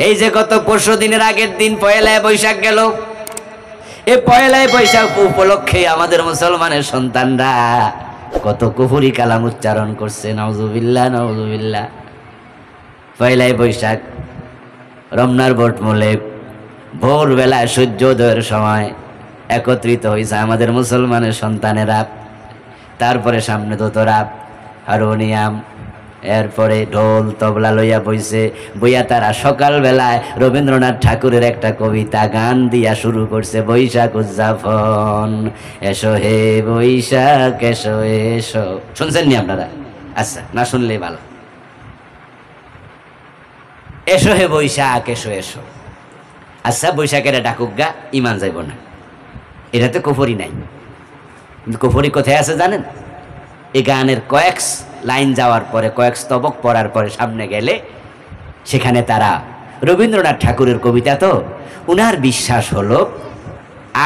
এই যে গত পরশু দিনের আগের দিন পয়লায় বৈশাখ গেল, এই পয়লায় বৈশাখ উপলক্ষে আমাদের মুসলমানের সন্তানরা কত কুফরি কালাম উচ্চারণ করছে। নাউজুবিল্লাহ নাউজুবিল্লাহ। পয়লায় বৈশাখ রমনার বটমূলে ভোরবেলায় সূর্যোদয়ের সময় একত্রিত হয়েছে আমাদের মুসলমানের সন্তানেরা। তারপরে সামনে দোতরা হারমোনিয়াম, এরপরে ঢোল তবলা লইয়া বইছে। বইয়া তারা সকালবেলায় রবীন্দ্রনাথ ঠাকুরের একটা কবিতা গান দিয়া শুরু করছে, বৈশাখ উদযাপন, এসো হে বৈশাখ এসো এসো। শুনছেন নি আপনারা? আচ্ছা, না শুনলেই ভালো। এসো হে বৈশাখ এসো এসো। আচ্ছা, বৈশাখের ডাকুক গা, ইমান যাইব না, এটাতে কুফরি নাই। কিন্তু কুফরি কোথায় আছে জানেন? এই গানের কয়েক লাইন যাওয়ার পরে, কয়েক স্তবক পড়ার পরে সামনে গেলে সেখানে তারা রবীন্দ্রনাথ ঠাকুরের কবিতা, তো উনার বিশ্বাস হলো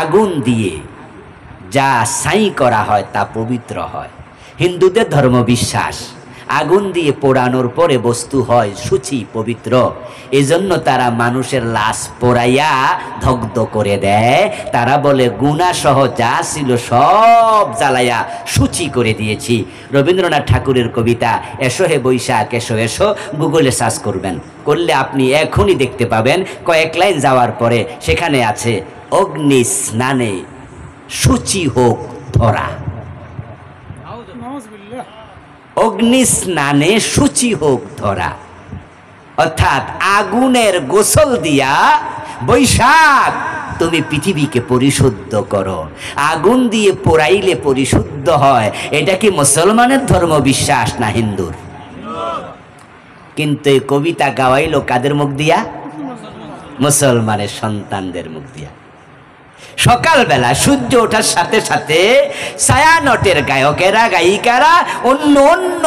আগুন দিয়ে যা ছাই করা হয় তা পবিত্র হয়। হিন্দুদের ধর্ম বিশ্বাস আগুন দিয়ে পোড়ানোর পরে বস্তু হয় শুচি পবিত্র। এজন্য তারা মানুষের লাশ পোড়াইয়া দগ্ধ করে দেয়। তারা বলে গুনাহ সহ যা ছিল সব জ্বালাইয়া শুচি করে দিয়েছি। রবীন্দ্রনাথ ঠাকুরের কবিতা এসো হে বৈশাখ এসো এসো গুগলে সার্চ করবেন, করলে আপনি এখনই দেখতে পাবেন। কয়েক লাইন যাওয়ার পরে সেখানে আছে অগ্নি স্নানে শুচি হোক ধরা, অগ্নি স্নানে শুচি হোক ধরা। অর্থাৎ আগুনের গোসল দিয়া বৈশাখ তুমি পৃথিবীকে পরিশুদ্ধ করো। আগুন দিয়ে পোড়াইলে পরিশুদ্ধ হয়। এটা কি মুসলমানের ধর্ম বিশ্বাস না হিন্দুর? কিন্তু এই কবিতা গাওয়াইলো কাদের মুখ দিয়া? মুসলমানের সন্তানদের মুখ দিয়া। সকালবেলা সূর্য ওঠার সাথে সাথে ছায়ানটের গায়কেরা গায়িকারা অন্য অন্য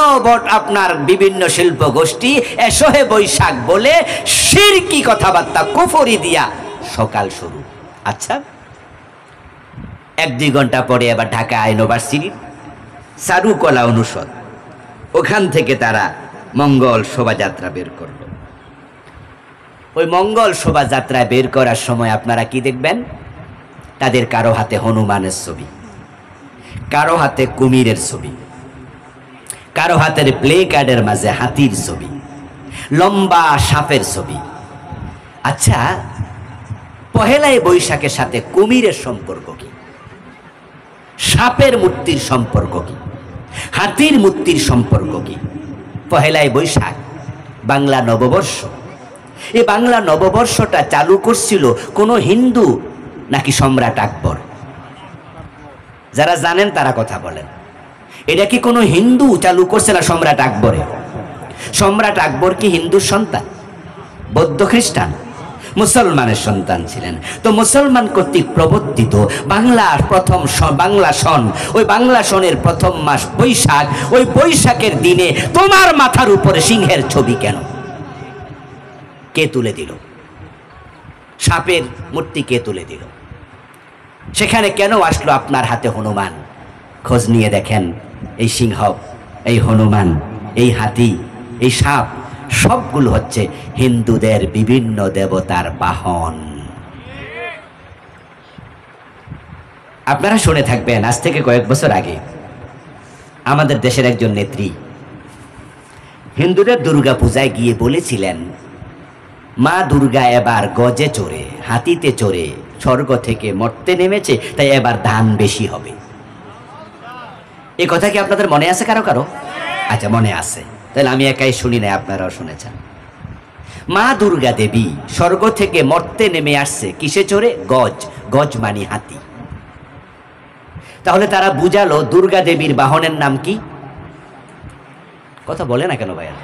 আপনার বিভিন্ন শিল্প গোষ্ঠী এসো হে বৈশাখ বলে শিরকি কথাবার্তা কুফরি দিয়া সকাল শুরু। আচ্ছা, 1-2 ঘন্টা পরে আবার ঢাকা ইউনিভার্সিটির চারুকলা অনুষদ, ওখান থেকে তারা মঙ্গল শোভাযাত্রা বের করল। ওই মঙ্গল শোভাযাত্রা বের করার সময় আপনারা কি দেখবেন? তাদের কারো হাতে হনুমানের ছবি, কারো হাতে কুমিরের ছবি, কারো হাতের প্লে কার্ডের মাঝে হাতির ছবি, লম্বা সাপের ছবি। আচ্ছা, পহেলাই বৈশাখের সাথে কুমিরের সম্পর্ক কি? সাপের মূর্তির সম্পর্ক কি? হাতির মূর্তির সম্পর্ক কি? পহেলাই বৈশাখ বাংলা নববর্ষ। এই বাংলা নববর্ষটা চালু করছিল কোন হিন্দু নাকি সম্রাট আকবর? যারা জানেন তারা কথা বলেন। এটা কি কোনো হিন্দু চালু করছে না সম্রাট আকবরে? সম্রাট আকবর কি হিন্দুর সন্তান? বৌদ্ধ খ্রিস্টান? মুসলমানের সন্তান ছিলেন। তো মুসলমান কর্তৃক প্রবর্তিত বাংলার প্রথম বাংলা সন, ওই বাংলা সনের প্রথম মাস বৈশাখ। ওই বৈশাখের দিনে তোমার মাথার উপরে সিংহের ছবি কেন? কে তুলে দিল? সাপের মূর্তি কে তুলে দিল? সেখানে কেন আসলো আপনার হাতে হনুমান? খোঁজ নিয়ে দেখেন, এই সিংহ, এই হনুমান, এই হাতি, এই সাপ সবগুলো হচ্ছে হিন্দুদের বিভিন্ন দেবতার বাহন। আপনারা শুনে থাকবেন, আজ থেকে কয়েক বছর আগে আমাদের দেশের একজন নেত্রী হিন্দুদের দুর্গা পূজায় গিয়ে বলেছিলেন, মা দুর্গা এবার গজে চড়ে, হাতিতে চড়ে স্বর্গ থেকে মর্তে নেমেছে, তাই এবার দান বেশি হবে। এই কথা কি আপনাদের মনে আছে কারো কারো? আচ্ছা, মনে আছে, তাহলে আমি একাই শুনি না, আপনারাও শুনেছেন। মা দুর্গা দেবী স্বর্গ থেকে মর্তে নেমে আসছে কিসে চড়ে? গজ। গজ মানে হাতি। তাহলে তারা বুঝালো দুর্গা দেবীর বাহনের নাম কি? কথা বলে না কেন ভাইয়া?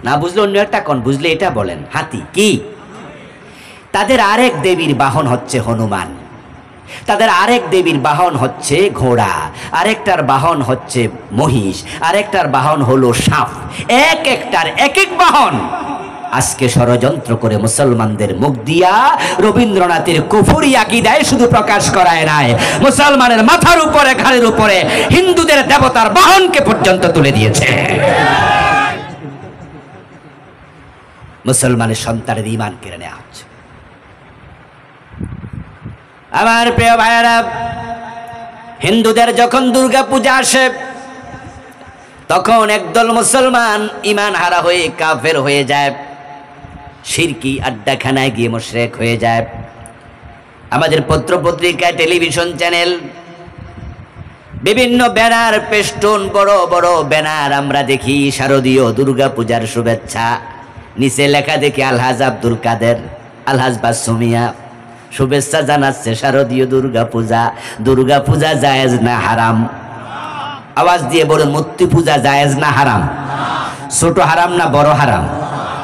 না বুঝলে অন্য একটা কোন, বুঝলে এটা বলেন। হাতি কি? তাদের আরেক দেবীর বাহন হচ্ছে হনুমান, তাদের আরেক দেবীর বাহন হচ্ছে ঘোড়া, আরেকটার বাহন হচ্ছে মহিষ, আরেকটার বাহন হলো সাপ। এক একটার এক এক বাহন। আজকে ষড়যন্ত্র করে মুসলমানদের মুখ দিয়া রবীন্দ্রনাথের কুফরি আকীদায় শুধু প্রকাশ করায় নাই, মুসলমানের মাথার উপরে ঘাড়ের উপরে হিন্দুদের দেবতার বাহনকে পর্যন্ত তুলে দিয়েছে। মুসলমানের সন্তানের ঈমান কেড়ে নেওয়া হচ্ছে। আমার প্রিয় ভাইয়েরা, হিন্দুদের যখন দুর্গা পূজা আসে তখন একদল মুসলমান ঈমান হারা হয়ে কাফের হয়ে যায়, শিরকি আড্ডাখানায় গিয়ে মুশরিক হয়ে যায়। আমাদের পত্র পত্রিকা, টেলিভিশন চ্যানেল, বিভিন্ন ব্যানার, পেস্টুন, বড় বড় ব্যানার আমরা দেখি শারদীয় দুর্গা পূজার শুভেচ্ছা। নিচে লেখা দেখি আলহাজ আব্দুল কাদের, আলহাজ বাসুমিয়া শুভেচ্ছা জানাচ্ছে শারদীয় দুর্গা পূজা। দুর্গা পূজা জায়েজ না হারাম? আওয়াজ দিয়ে বলুন, মূর্তি পূজা জায়েজ না হারাম? ছোট হারাম না বড় হারাম?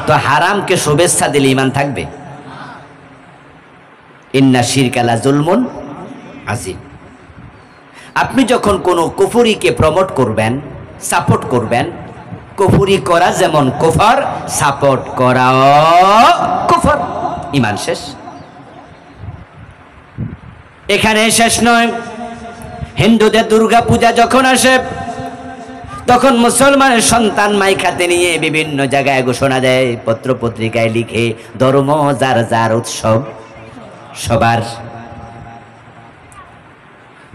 তো হারামকে শুভেচ্ছা দিলে ঈমান থাকবে? ইন্না শিরকা লা যুলমুন আযীম। আপনি যখন কোনো কুফরিকে প্রমোট করবেন, সাপোর্ট করবেন, কুফরি করা যেমন কুফর, সাপোর্ট করাও কুফর, ঈমান শেষ। এখানে শেষ নয়, হিন্দুদের দুর্গা পূজা যখন আসে তখন মুসলমানের সন্তান মাইখাতে নিয়ে বিভিন্ন জায়গায় ঘোষণা দেয়, পত্র পত্রিকায় লিখে, ধর্ম যার যার, উৎসব সবার।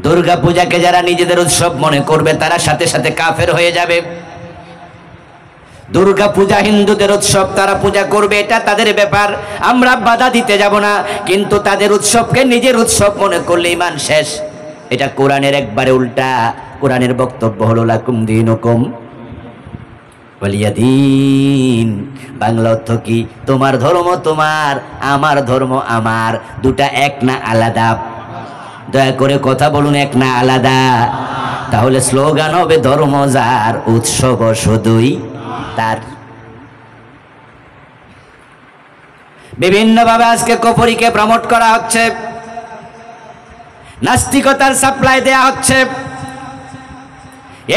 দুর্গা পূজাকে যারা নিজেদের উৎসব মনে করবে তারা সাথে সাথে কাফের হয়ে যাবে। দুর্গা পূজা হিন্দুদের উৎসব, তারা পূজা করবে, এটা তাদের ব্যাপার, আমরা বাধা দিতে যাব না। কিন্তু তাদের উৎসবকে নিজের উৎসব মনে করলে ঈমান শেষ। এটা কোরআনের একবারে উল্টা। কোরআনের বক্তব্য হলো লাকুম দীনুকুম ওয়ালিয়া দীন। বাংলা অর্থ কি? তোমার ধর্ম তোমার, আমার ধর্ম আমার, দুটা এক না আলাদা? দয়া করে কথা বলুন, এক না আলাদা? তাহলে স্লোগান হবে ধর্ম যার, উৎসব শুধুই তার। বিভিন্নভাবে আজকে কুফরিকে প্রমোট করা হচ্ছে, নাস্তিকতার সাপ্লাই দেয়া হচ্ছে।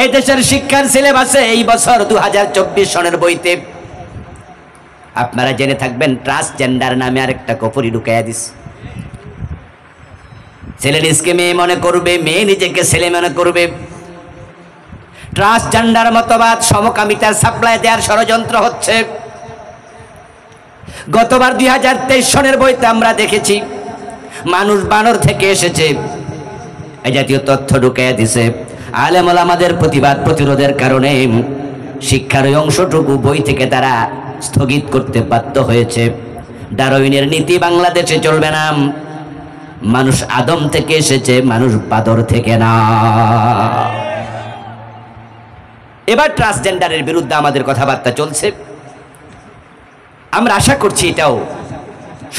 এই দেশের শিক্ষার সিলেবাসে এই বছর 2024 সনের বইতে আপনারা জেনে থাকবেন, ট্রান্সজেন্ডার নামে আরেকটা কুফরি ঢুকাইয়া দিস। ছেলে নিজকে মেয়ে মনে করবে, মেয়ে নিজেকে ছেলে মনে করবে। ট্রান্সজেন্ডার মতবাদ, সমকামিতার সাপ্লাই দেওয়ার ষড়যন্ত্র হচ্ছে। গতবার 2023 সনের বইতে আমরা দেখেছি মানুষ বানর থেকে এসেছে, এই জাতীয় তথ্য ঢুকাইয়া দিছে। আলেম ওলামাদের প্রতিবাদ প্রতিরোধের কারণে শিক্ষার ওই অংশটুকু বই থেকে তারা স্থগিত করতে বাধ্য হয়েছে। ডারউইনের নীতি বাংলাদেশে চলবে না। মানুষ আদম থেকে এসেছে, মানুষ বাদর থেকে না। এবার ট্রান্সজেন্ডারের বিরুদ্ধে আমাদের কথাবার্তা চলছে। আমরা আশা করছি এটাও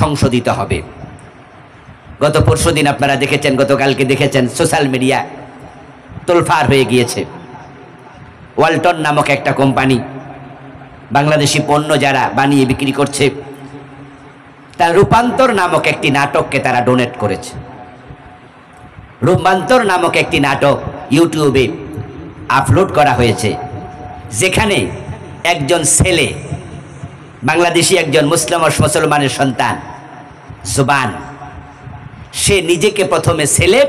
সংশোধিত হবে। গত পরশুদিন আপনারা দেখেছেন, গতকালকে দেখেছেন, সোশ্যাল মিডিয়া তোলফার হয়ে গিয়েছে। ওয়ালটন নামক একটা কোম্পানি বাংলাদেশি পণ্য যারা বানিয়ে বিক্রি করছে, তার রূপান্তর নামক একটি নাটককে তারা ডোনেট করেছে। রূপান্তর নামক একটি নাটক ইউটিউবে আপলোড করা হয়েছে, যেখানে একজন ছেলে, বাংলাদেশি একজন মুসলমানের সন্তান জুবান, সে নিজেকে প্রথমে ছেলে,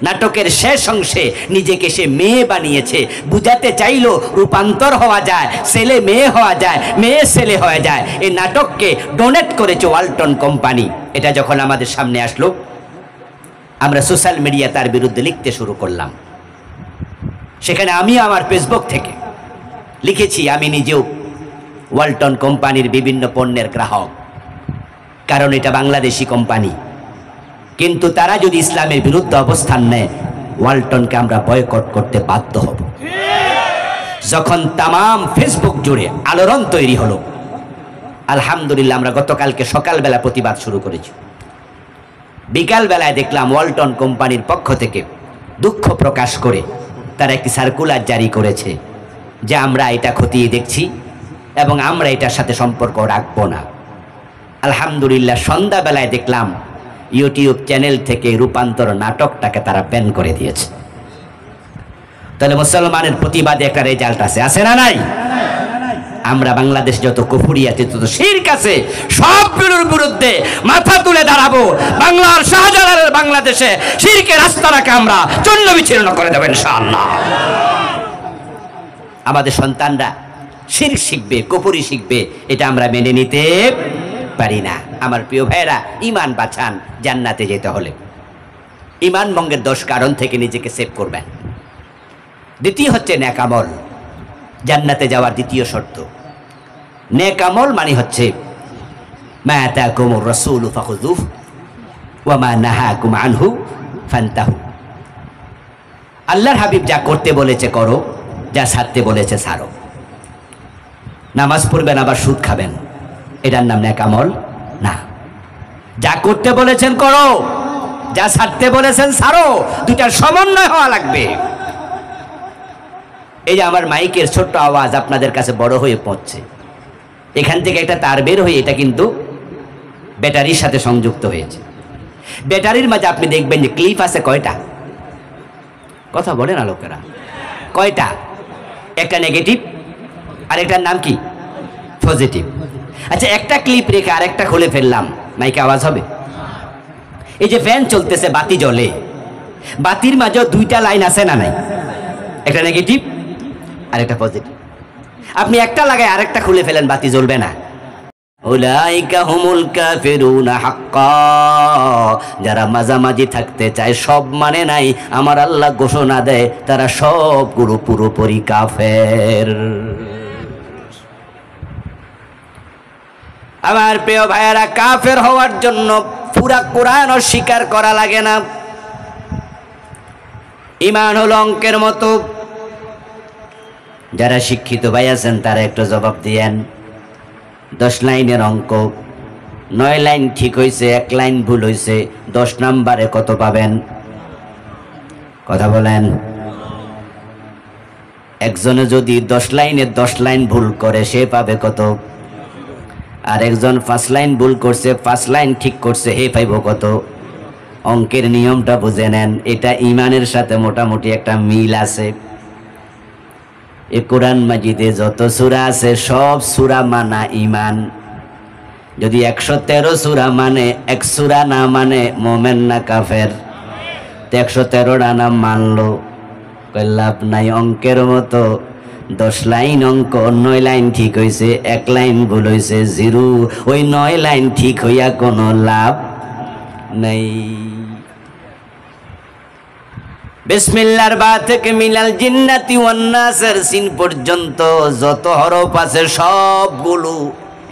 নাটকের শেষ অংশে নিজেকে সে মেয়ে বানিয়েছে। বুঝাতে চাইল রূপান্তর হওয়া যায়, ছেলে মেয়ে হওয়া যায়, মেয়ে ছেলে হওয়া যায়। এই নাটককে ডোনেট করেছে ওয়ালটন কোম্পানি। এটা যখন আমাদের সামনে আসলো, আমরা সোশ্যাল মিডিয়া তার বিরুদ্ধে লিখতে শুরু করলাম। সেখানে আমি আমার ফেসবুক থেকে লিখেছি, আমি নিজেও ওয়ালটন কোম্পানির বিভিন্ন পণ্যের গ্রাহক, কারণ এটা বাংলাদেশি কোম্পানি। কিন্তু তারা যদি ইসলামের বিরুদ্ধে অবস্থান নেয়, ওয়ালটনকে আমরা বয়কট করতে বাধ্য হব। যখন তামাম ফেসবুক জুড়ে আলোড়ন তৈরি হলো, আলহামদুলিল্লাহ আমরা গতকালকে সকালবেলা প্রতিবাদ শুরু করেছি। বিকালবেলায় দেখলাম ওয়ালটন কোম্পানির পক্ষ থেকে দুঃখ প্রকাশ করে তারা একটি সার্কুলার জারি করেছে যে আমরা এটা খতিয়ে দেখছি এবং আমরা এটার সাথে সম্পর্ক রাখবো না। আলহামদুলিল্লাহ সন্ধ্যাবেলায় দেখলাম ইউটিউব চ্যানেল থেকে রূপান্তর নাটকটাকে তারা ব্যান করে দিয়েছে। তাহলে মুসলমানের প্রতিবাদে একটা রেজাল্ট আছে না নাই? আমরা বাংলাদেশ যত কুফরি আছে, যত শিরক আছে, সবগুলোর বিরুদ্ধে মাথা তুলে দাঁড়াবো। বাংলার শাহজালালের বাংলাদেশে শিরকের রাস্তাটাকে আমরা চূর্ণ বিচ্ছিন্ন করে দেব ইনশাআল্লাহ। আমাদের সন্তানরা শিরক শিখবে, কুফরি শিখবে, এটা আমরা মেনে নিতে পারি না। আমার প্রিয় ভাইয়েরা, ঈমান বাঁচান জান্নাতে যেতে হলে। ঈমান ভঙ্গের 10 কারণ থেকে নিজেকে সেভ করবেন। দ্বিতীয় হচ্ছে নেক আমল, জান্নাতে যাওয়ার দ্বিতীয় শর্ত। নেক আমল মানে হচ্ছে মা আতাকুমুর রাসূলু ফাখুযুহু ওয়া মা নাহাকুম আনহু ফান্তাহু। আল্লাহর হাবিব যা করতে বলেছে করো, যা ছাড়তে বলেছে ছাড়ো। নামাজ পড়বেন আবার সুদ খাবেন, এটার নাম নেক আমল না। যা করতে বলেছেন করো, যা ছাড়তে বলেছেন ছাড়ো, দুটার সমন্বয় হওয়া লাগবে। এই যে আমার মাইকের ছোট্ট আওয়াজ আপনাদের কাছে বড় হয়ে পৌঁছছে, এখান থেকে একটা তার বের হয়ে এটা কিন্তু ব্যাটারির সাথে সংযুক্ত হয়েছে। ব্যাটারির মাঝে আপনি দেখবেন যে ক্লিপ আছে কয়টা? কথা বলে না লোকেরা, কয়টা? একটা নেগেটিভ আর একটার নাম কি? পজিটিভ। আচ্ছা, একটা ক্লিপ রেখে আরেকটা খুলে ফেললাম, মাইকে আওয়াজ হবে? এই যে ফ্যান চলতেছে, বাতি জ্বলে, বাতির মাঝে 2টা লাইন আছে না নাই? একটা নেগেটিভ আর একটা পজিটিভ। আপনি একটা লাগায় আরেকটা খুলে ফেলেন, বাতি জ্বলবে না। উলাইকা হুমুল কাফিরুনা হাক্কা। যারা মাঝামাঝি থাকতে চায়, সব মানে নাই, আমার আল্লাহ ঘোষণা দেয় তারা সবগুলো পুরোপুরি কাফের। আমার প্রিয় ভাইয়েরা, কাফের হওয়ার জন্য পুরা কোরআন অস্বীকার করা লাগে না। ঈমান হলো অঙ্কের মতো। যারা শিক্ষিত ভাই আছেন তারা একটু জবাব দিয়েন। 10 লাইনের অঙ্ক, 9 লাইন ঠিক হয়েছে, 1 লাইন ভুল হয়েছে, 10 নম্বরে কত পাবেন? কথা বলেন। একজনে যদি 10 লাইনে 10 লাইন ভুল করে সে পাবে কত? আর একজন 5 লাইন ভুল করছে, 5 লাইন ঠিক করছে, হে পাইব কত? অঙ্কের নিয়মটা বুঝে নেন, এটা ঈমানের সাথে মোটামুটি একটা মিল আছে। এ কোরআন মাজিদে যত সূরা আছে সব সূরা মানা ঈমান। যদি 113 সূরা মানে, 1 সূরা না মানে মুমিন না কাফের? 113টা নাম মানলো, কই লাভ নাই। অঙ্কের মতো 10 লাইন অঙ্ক, 9 লাইন ঠিক হয়েছে, 1 লাইন ভুল হয়েছে, 0। ওই 9 লাইন ঠিক হইয়া কোনো লাভ নাই। বিসমিল্লাহর বা থেকে মিনাল জিন্নাতি ওয়ান নাসের সিন পর্যন্ত যত হরফ আছে সবগুলো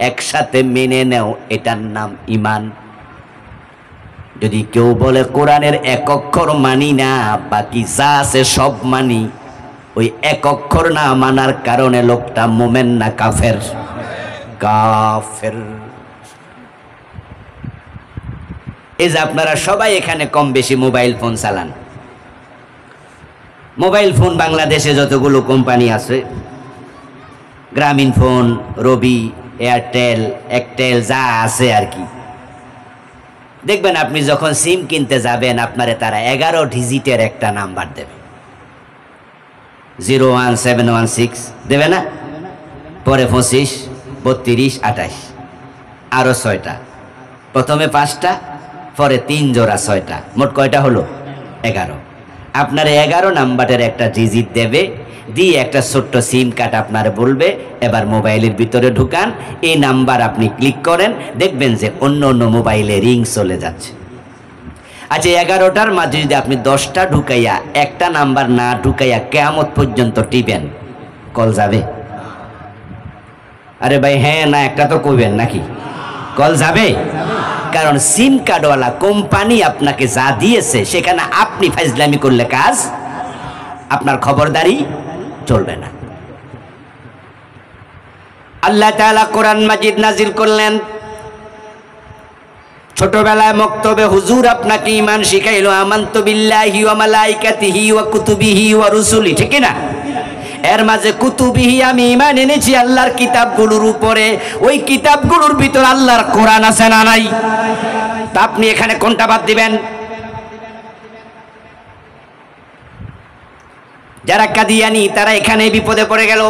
একসাথে মেনে নেও, এটার নাম ঈমান। যদি কেউ বলে কোরআনের 1 অক্ষর মানি না, বাকি যা আছে সব মানি, ওই 1 অক্ষর না মানার কারণে লোকটা মুমিন না কাফের? কাফের। এই যে আপনারা সবাই এখানে কম বেশি মোবাইল ফোন চালান। মোবাইল ফোন বাংলাদেশে যতগুলো কোম্পানি আছে, গ্রামীণ ফোন, রবি, এয়ারটেল, একটেল, যা আছে আর কি, দেখবেন আপনি যখন সিম কিনতে যাবেন আপনারে তারা 11 ডিজিটের একটা নাম্বার দেবে। 01716 দেবে না? পরে 25, 32, 28, আরো 6টা। প্রথমে 5টা, পরে 3 জোড়া 6টা, মোট কয়টা হলো? 11। আপনার 11 নাম্বারের একটা ডিজিট দেবে, দিয়ে একটা ছোট্ট সিম কার্ড আপনার বলবে এবার মোবাইলের ভিতরে ঢুকান, এই নাম্বার আপনি ক্লিক করেন, দেখবেন যে অন্য অন্য মোবাইলে রিং চলে যাচ্ছে। আচ্ছা, 11টার মাঝে যদি আপনি 10টা ঢুকাইয়া একটা নাম্বার না ঢুকাইয়া কিয়ামত পর্যন্ত টিপেন, কল যাবে? আরে ভাই হ্যাঁ না একটা তো কইবেন নাকি? কল যাবে? কারণ সিম কার্ডওয়ালা কোম্পানি আপনাকে যা দিয়েছে সেখানে আপনি ফাইজলামি করলে কাজ, আপনার খবরদারি চলবে না। আল্লাহ তাআলা কোরআন মাজিদ নাজিল করলেন। ছোটবেলায় মক্তবে হুজুর আপনাকে ঈমান শিখাইলো, আমানতু বিল্লাহি ওয়া মালাইকাতিহি ওয়া কুতুবিহি ওয়া রুসুলি, ঠিক না? এর মাঝে কুতুবিহি আমি ঈমান এনেছি আল্লাহর কিতাবগুলোর উপরে। ওই কিতাবগুলোর ভিতর আল্লাহর কোরআন আছে না নাই? তা আপনি এখানে কোনটা বাদ দিবেন? যারা কাদিয়ানি তারা এখানে বিপদে পড়ে গেল।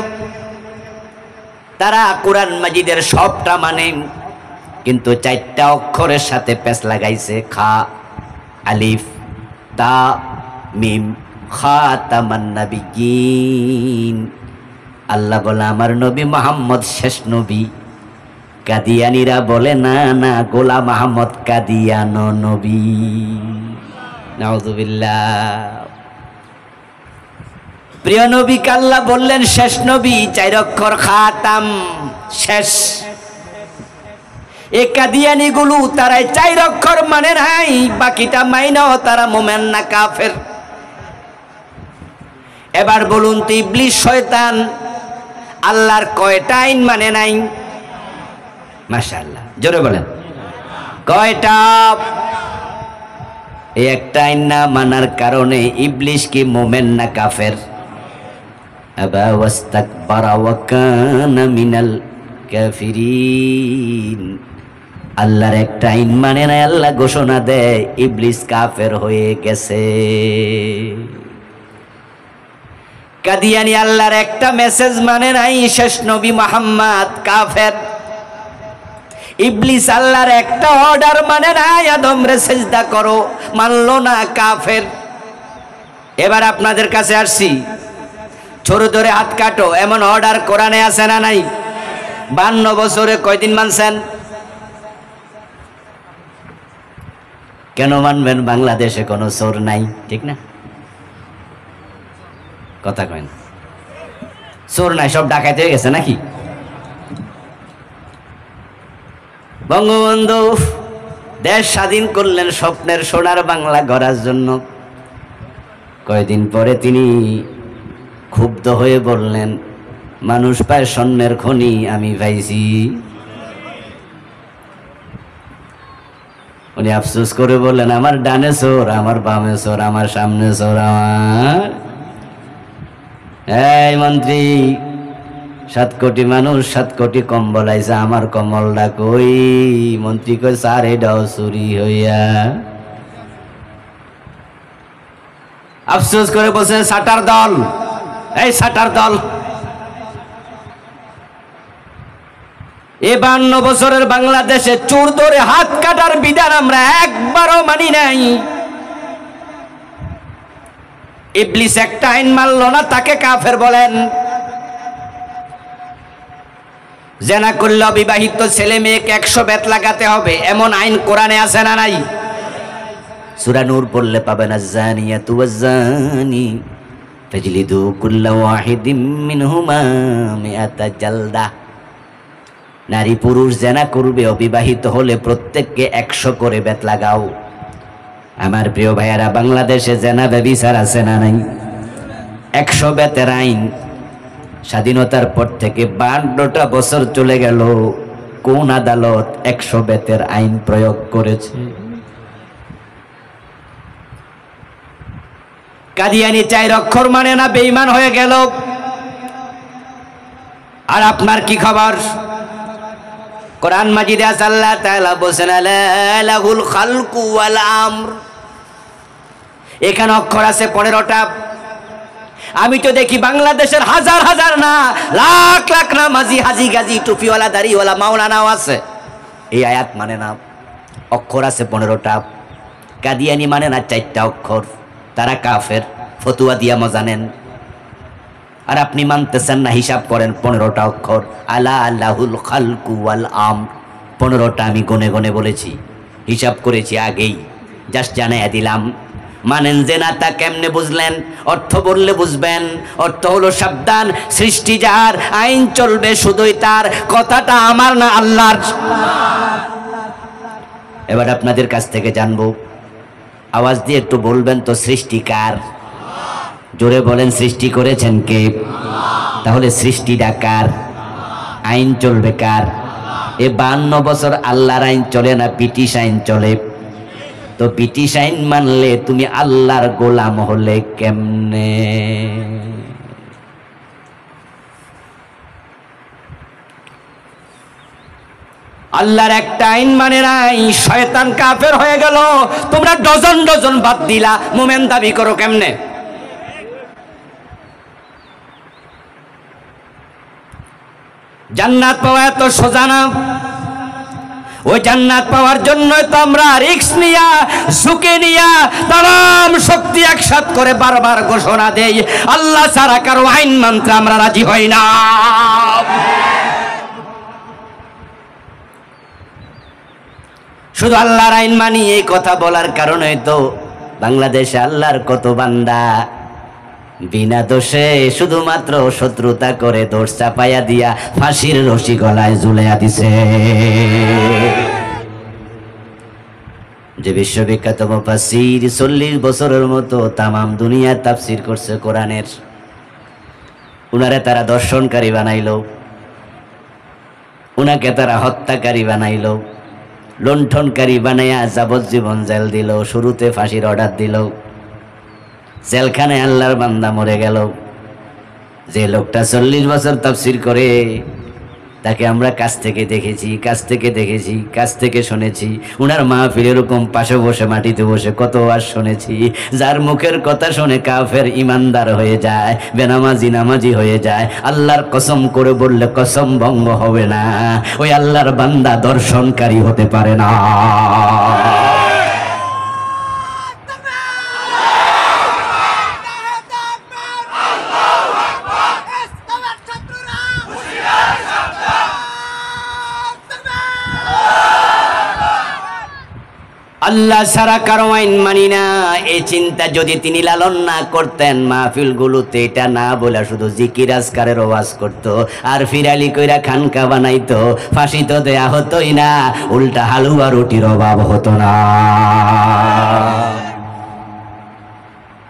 তারা কোরআন মাজিদের সবটা মানে, কিন্তু 4টা অক্ষরের সাথে পেঁচ লাগাইছে, খা, আলিফ, তা, মিম, খাতামান নাবিয়্যিন। আল্লাহ বলে আমার নবী মুহাম্মদ শেষ নবী। কাদিয়ানীরা বলে না না, গোলাম আহমদ কাদিয়ানো নবী। নাউযুবিল্লাহ। প্রিয় নবীকে আল্লাহ বললেন শেষ নবী, 4 অক্ষর খাতাম, শেষ। এই কাদিয়ানি গুলো তারাই 4 অক্ষর মানে নাই, বাকিটা মাইনাও তারা মোমেন না, কাফের। এবার বলুন তো ইবলিস শয়তান আল্লাহর কয়টা আইন মানে নাই? মাশাআল্লাহ, জোরে বলেন কয়টা? এই একটা আইন না মানার কারণে ইবলিস কি মোমেন না কাফের? আবা ওয়াস্তাকবারা ওয়া কানা মিনাল কাফিরিন। আল্লাহর একটা আইন মানে না, আল্লাহ ঘোষণা দেয় ইবলিস কাফের হয়ে গেছে। কাদিয়ানি আল্লাহর একটা মেসেজ মানে নাই, শেষ নবী মুহাম্মদ কাফের। ইবলিস আল্লাহর একটা অর্ডার মানে নাই, আদমরে সিজদা করো, মানলো না, কাফের। এবার আপনাদের কাছে আসছি, ছোট ধরে হাত কাটো, এমন অর্ডার কোরআনে আছে না নাই? 52 বছরে কয়দিন মানছেন? কেন মানবেন? বাংলাদেশে কোনো চোর নাই, ঠিক না? কথা কয় না, চোর নাই, সব ডাকাইতে হয়ে গেছে নাকি? বঙ্গবন্ধু দেশ স্বাধীন করলেন স্বপ্নের সোনার বাংলা গড়ার জন্য। কয়দিন পরে তিনি ক্ষুব্ধ হয়ে বললেন, মানুষ পায় স্বর্ণের খনি, আমি পাইছি। উনি আফসোস করে বললেন, আমার ডানে চোর, আমার বামে চোর, আমার সামনে চোর, আমার। এই মন্ত্রী, 7 কোটি মানুষ 7 কোটি কম্বল আইছে, আমার কম্বলটা কই? মন্ত্রী কই, স্যার এটাও চুরি হইয়া। আফসোস করে বলছে, সাটার দল, এই সাটার দল। 52 বছরের বাংলাদেশে চোর ধরে হাত কাটার বিধান আমরা একবারও মানি নাই। ইবলিস একটা আইন মানলো না, তাকে কাফের বলেন। জেনা করলে অবিবাহিত ছেলে মেয়েকে 100 বেত লাগাতে হবে, এমন আইন কোরআনে আছে না নাই? সূরা নূর পড়লে পাবেন, আয-যানিয়াতু ওয়াজ-যানি ফাজলিদু কুল্লা ওয়াহিদিম মিনহুমা মিআতা জালদা। নারী পুরুষ জেনা করবে, অবিবাহিত হলে প্রত্যেককে 100 করে বেত লাগাও। আমার প্রিয় ভাইয়ারা, বাংলাদেশে জেনা ব্যভিচার আছে না নাই? 100 বেতের আইন। স্বাধীনতার পর থেকে 52টা বছর চলে গেল, কোন আদালত 100 বেতের আইন প্রয়োগ করেছে? কাদিয়ানি 4 অক্ষর মানে না, বেঈমান হয়ে গেল। আর আপনার কি খবর? কোরআন মাজিদে আল্লাহ তাআলা বলেন, লাহুল খালকু ওয়াল আমর। এখানে অক্ষর আছে 15টা। আমি তো দেখি বাংলাদেশের হাজার হাজার না, লাখ লাখ নামাজি, হাজি গাজি, টুপিওয়ালা, দাড়িওয়ালা মাওলানাও আছে। এই আয়াত মানে না, অক্ষর আছে 15টা। কাদিয়ানি মানে না 4টা অক্ষর, তারা কাফের, ফতুয়া দিয়া মজা নেন। আর আপনি মানতেছেন না, হিসাব করেন 15টা অক্ষর। আলা আল্লাহুল খালকু ওয়াল আমর, 15টা আমি গনে গনে বলেছি, হিসাব করেছি আগেই, জাস্ট জানাইয়া দিলাম। মানেন যে না, তা কেমনে বুঝলেন? অর্থ বললে বুঝবেন। অর্থ হলো সাবধান, সৃষ্টি যার, আইন চলবে শুধুই তার, কথাটা আমার না আল্লাহর। এবার আপনাদের কাছ থেকে জানবো, আওয়াজ দিয়ে একটু বলবেন তো, সৃষ্টি কার? জোরে বলেন, সৃষ্টি করেছেন কে? তাহলে সৃষ্টিটা কার? আইন চলবে কার? এ 52 বছর আল্লাহর আইন চলে না, ব্রিটিশ আইন চলে। তো ব্রিটিশ আইন মানলে তুমি আল্লাহর গোলাম হলে কেমনে? আল্লাহর একটা আইন মানে নাই, শয়তান কাফের হয়ে গেল। তোমরা ডজন ডজন বাদ দিলা, মোমেন দাবি করো কেমনে? জান্নাত পাওয়া এত সোজা না। ওই জান্নাত পাওয়ার জন্যই তো আমরা রিস্ক নিয়া ঝুঁকে নিয়া তাম শক্তি একসাথ করে বারবার ঘোষণা দেই, আল্লাহ ছাড়া কারো আইন মানতে আমরা রাজি হই না। শুধু আল্লাহর আইন মানি এই কথা বলার কারণে তো বাংলাদেশে আল্লাহর কত বান্দা বিনা দোষে শুধুমাত্র শত্রুতা করে দোষ চাপাইয়া দিয়া ফাঁসির রশি গলায় ঝুলাইয়া দিছে। যে বিশ্ববিখ্যাত মুফাসসির 40 বছরের মতো তামাম দুনিয়া তাফসীর করছে কোরআনের, উনারে তারা দর্শনকারী বানাইলো, উনাকে তারা হত্যাকারী বানাইলো, লুণ্ঠনকারী বানাইয়া যাবজ্জীবন জেল দিল, শুরুতে ফাঁসির অর্ডার দিল। জেলখানায় আল্লাহর বান্দা মরে গেল। যে লোকটা 40 বছর তাফসীর করে তাকে আমরা কাছ থেকে দেখেছি, কাছ থেকে শুনেছি। উনার মাহফিল এরকম পাশে বসে মাটিতে বসে কত ওয়াজ শুনেছি। যার মুখের কথা শুনে কাফের ইমানদার হয়ে যায়, বেনামাজি নামাজি হয়ে যায়। আল্লাহর কসম করে বললে কসম ভঙ্গ হবে না, ওই আল্লাহর বান্দা দর্শনকারী হতে পারে না। আল্লাহ ছাড়া কারো আইন মানি না, এই চিন্তা যদি তিনি লালন না করতেন, মাহফিলগুলোতে এটা না বলে শুধু জিকির আজকারের ওয়াজ করতো আর ফিরালি কইরা খানকা বানাইতো, ফাঁসি তো দেয়া হতোই না, উল্টা হালুয়া রুটির অভাব হতো না।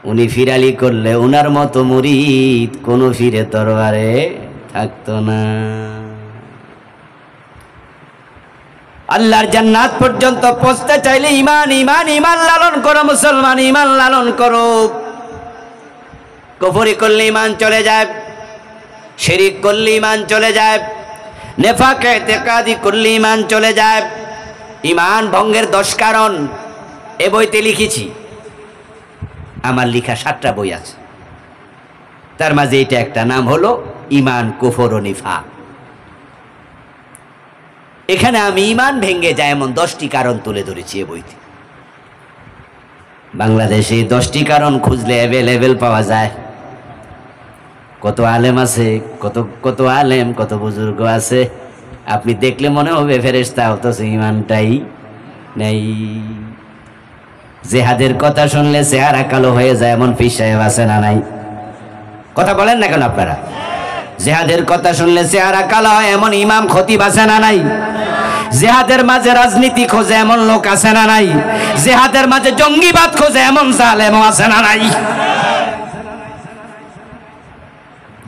উনি ফিরালি করলে উনার মতো মুরিদ কোনো ফিরে তরবারে থাকতো না। আল্লাহর জান্নাত পর্যন্ত পৌঁছতে চাইলে ইমান ইমান ইমান লালন করো মুসলমান, ইমান লালন করো। কুফরি করলে ইমান চলে যায়, শিরিক করলে ইমান চলে যায়, নেফাক ইতিকাদি করলে ইমান চলে যায়। ইমান ভঙ্গের 10 কারণ এ বইতে লিখেছি। আমার লেখা 7টা বই আছে, তার মাঝে এটা একটা, নাম হলো ইমান কুফর ও নিফাক। এখানে আমি ইমান ভেঙ্গে যায় এমন 10টি কারণ তুলে ধরেছি এ বইতে। বাংলাদেশে 10টি কারণ খুঁজলে অ্যাভেলেবেল পাওয়া যায়। কত আলেম আছে, কত আলেম, কত বুজুর্গ আছে, আপনি দেখলে মনে হবে ফেরেশতা, অথচ ইমানটাই নেই। জিহাদের কথা শুনলে চেহারা কালো হয়ে যায় এমন পীর সাহেব আছে না নাই? কথা বলেন না কেন আপনারা? জিহাদের কথা শুনলে চেহারা কালো হয় এমন ইমাম খতিব আছে না নাই? জিহাদের মাঝে রাজনীতি খোঁজে এমন লোক আছে না নাই? জিহাদের মাঝে জঙ্গিবাদ খোঁজে এমন জালেম আছে না নাই?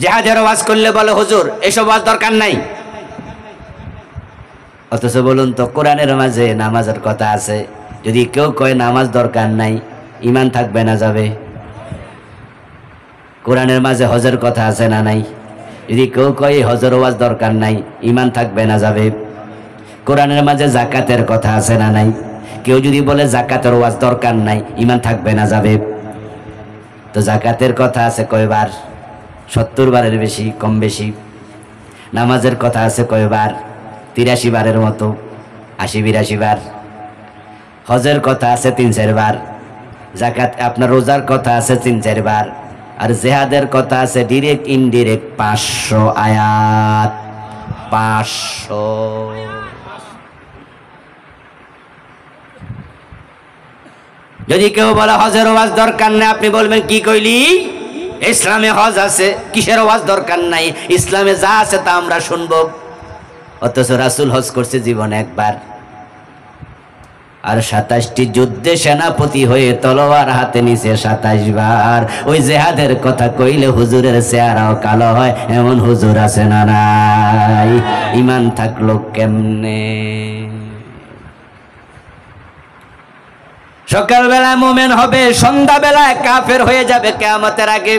জিহাদের ওয়াজ করলে বলে হুজুর এসব ওয়াজ দরকার নাই, অথচ বলুন তো কোরআনের মাঝে নামাজের কথা আছে। যদি কেউ কয় নামাজ দরকার নাই, ইমান থাকবে না যাবে? কোরআনের মাঝে হজের কথা আছে না নাই? যদি কেউ কয় হজের ওয়াজ দরকার নাই, ইমান থাকবে না যাবে? কোরআনের মাঝে জাকাতের কথা আছে না নাই? কেউ যদি বলে জাকাতের ওয়াজ দরকার নাই, ইমান থাকবে না যাবে? তো জাকাতের কথা আছে কয়বার? 70 বারের বেশি, কম বেশি। নামাজের কথা আছে কয়বার? 83 বারের মতো, 80-82 বার। হজের কথা আছে 3-4 বার। জাকাত আপনার রোজার কথা আছে 3-4 বার। আর জিহাদের কথা আছে ডিরেক্ট ইনডিরেক্ট 500 আয়াত, 500। যদি কেউ বলে হজের ওয়াজ দরকার নাই, আপনি বলবেন কি কইলি? ইসলামে হজ আছে, কিসের ওয়াজ দরকার নাই? ইসলামে যা আছে তা আমরা শুনবো। অথচ রাসূল হজ করছে জীবনে একবার, আর 27টি যুদ্ধে সেনাপতি হয়ে তলোয়ার হাতে নিছে 27 বার। ওই জিহাদের কথা কইলে হুজুরের চেহারাও কালো হয় এমন হুজুর আছে না নাই? ইমান থাকলো কেমনে? সকালবেলায় মুমিন হবে, সন্ধ্যাবেলায় কাফের হয়ে যাবে কিয়ামতের আগে।